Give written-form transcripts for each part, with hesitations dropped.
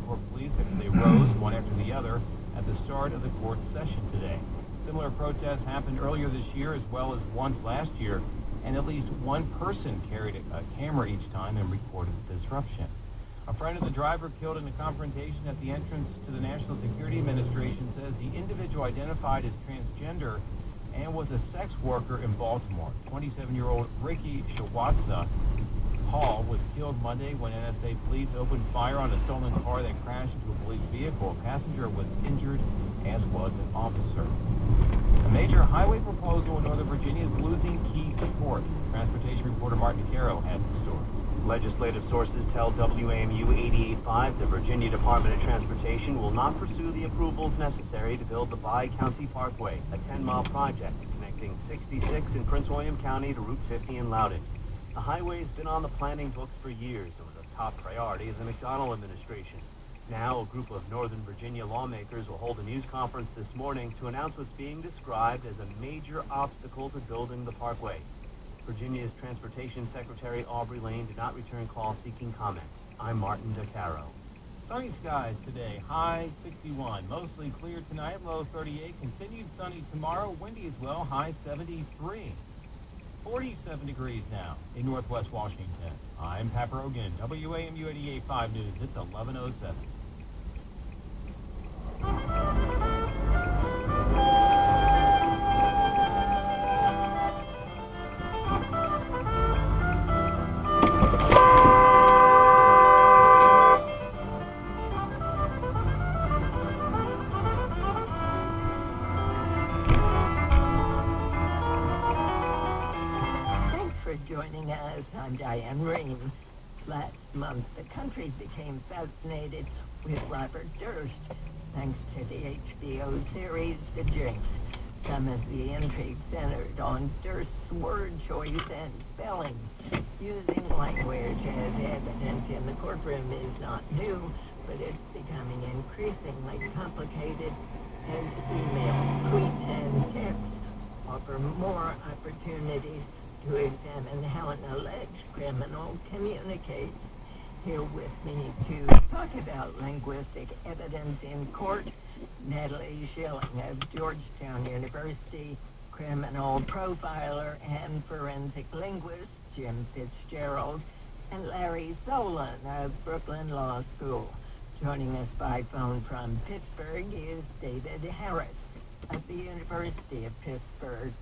for police after they rose one after the other at the start of the court session today. Similar protests happened earlier this year as well as once last year, and at least one person carried a camera each time and recorded the disruption. A friend of the driver killed in a confrontation at the entrance to the National Security Administration says the individual identified as transgender and was a sex worker in Baltimore. 27-year-old Ricky Shawatsa Hall was killed Monday when NSA police opened fire on a stolen car that crashed into a police vehicle. A passenger was injured, as was an officer. A major highway proposal in Northern Virginia is losing key support. Transportation reporter Martin Caro has the story. Legislative sources tell WAMU 88.5 the Virginia Department of Transportation will not pursue the approvals necessary to build the Bi-County Parkway, a 10-mile project connecting 66 in Prince William County to Route 50 in Loudoun. The highway's been on the planning books for years and was a top priority of the McDonnell administration. Now, a group of Northern Virginia lawmakers will hold a news conference this morning to announce what's being described as a major obstacle to building the parkway. Virginia's Transportation Secretary Aubrey Lane did not return calls seeking comment. I'm Martin DeCaro. Sunny skies today, high 61. Mostly clear tonight, low 38. Continued sunny tomorrow, windy as well, high 73. 47 degrees now in Northwest Washington. I'm Pat Rogan, WAMU 88.5 News. It's 11:07. Joining us, I'm Diane Rain. Last month, the country became fascinated with Robert Durst, thanks to the HBO series The Jinx. Some of the intrigue centered on Durst's word choice and spelling. Using language as evidence in the courtroom is not new, but it's becoming increasingly complicated as emails, tweets, and texts offer more opportunities to examine how an alleged criminal communicates. Here with me to talk about linguistic evidence in court, Natalie Schilling of Georgetown University, criminal profiler and forensic linguist Jim Fitzgerald, and Larry Solon of Brooklyn Law School. Joining us by phone from Pittsburgh is David Harris of the University of Pittsburgh.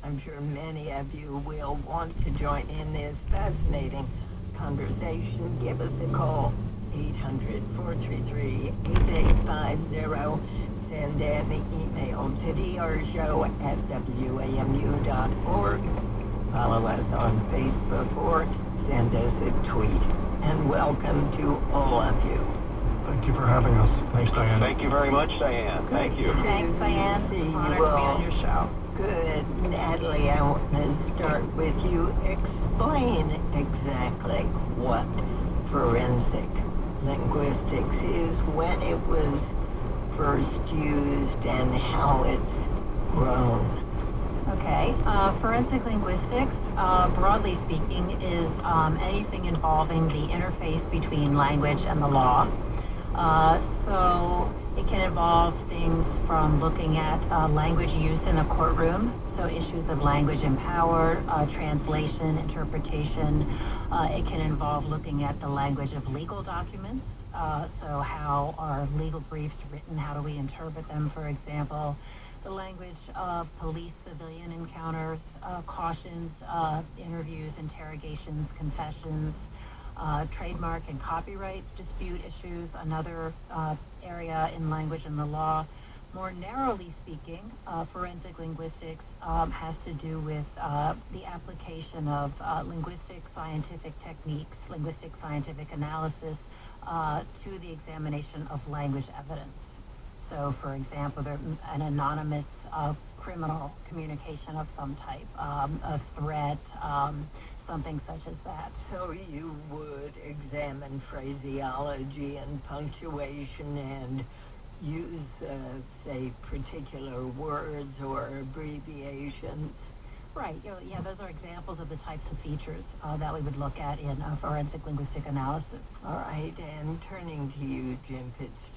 I'm sure many of you will want to join in this fascinating conversation. Give us a call, 800-433-8850. Send an email to drshow@wamu.org. Follow us on Facebook or send us a tweet. And welcome to all of you. Thank you for having us. Thanks, Diane. Thank you very much, Diane. Thank you. Thanks, Diane. Honored to be on your show. Good. Natalie, I want to start with you. Explain exactly what forensic linguistics is, when it was first used, and how it's grown. Okay. Forensic linguistics, broadly speaking, is anything involving the interface between language and the law. So it can involve things from looking at language use in a courtroom, so issues of language and power, translation, interpretation. It can involve looking at the language of legal documents, so how are legal briefs written, how do we interpret them, for example. The language of police-civilian encounters, cautions, interviews, interrogations, confessions, trademark and copyright dispute issues, another area in language and the law. More narrowly speaking, forensic linguistics has to do with the application of linguistic scientific techniques, linguistic scientific analysis to the examination of language evidence. So, for example, an anonymous criminal communication of some type, a threat, something such as that. So you would examine phraseology and punctuation and use, say, particular words or abbreviations Right, yeah, those are examples of the types of features that we would look at in forensic linguistic analysis. All right, and turning to you, Jim Fitzgerald.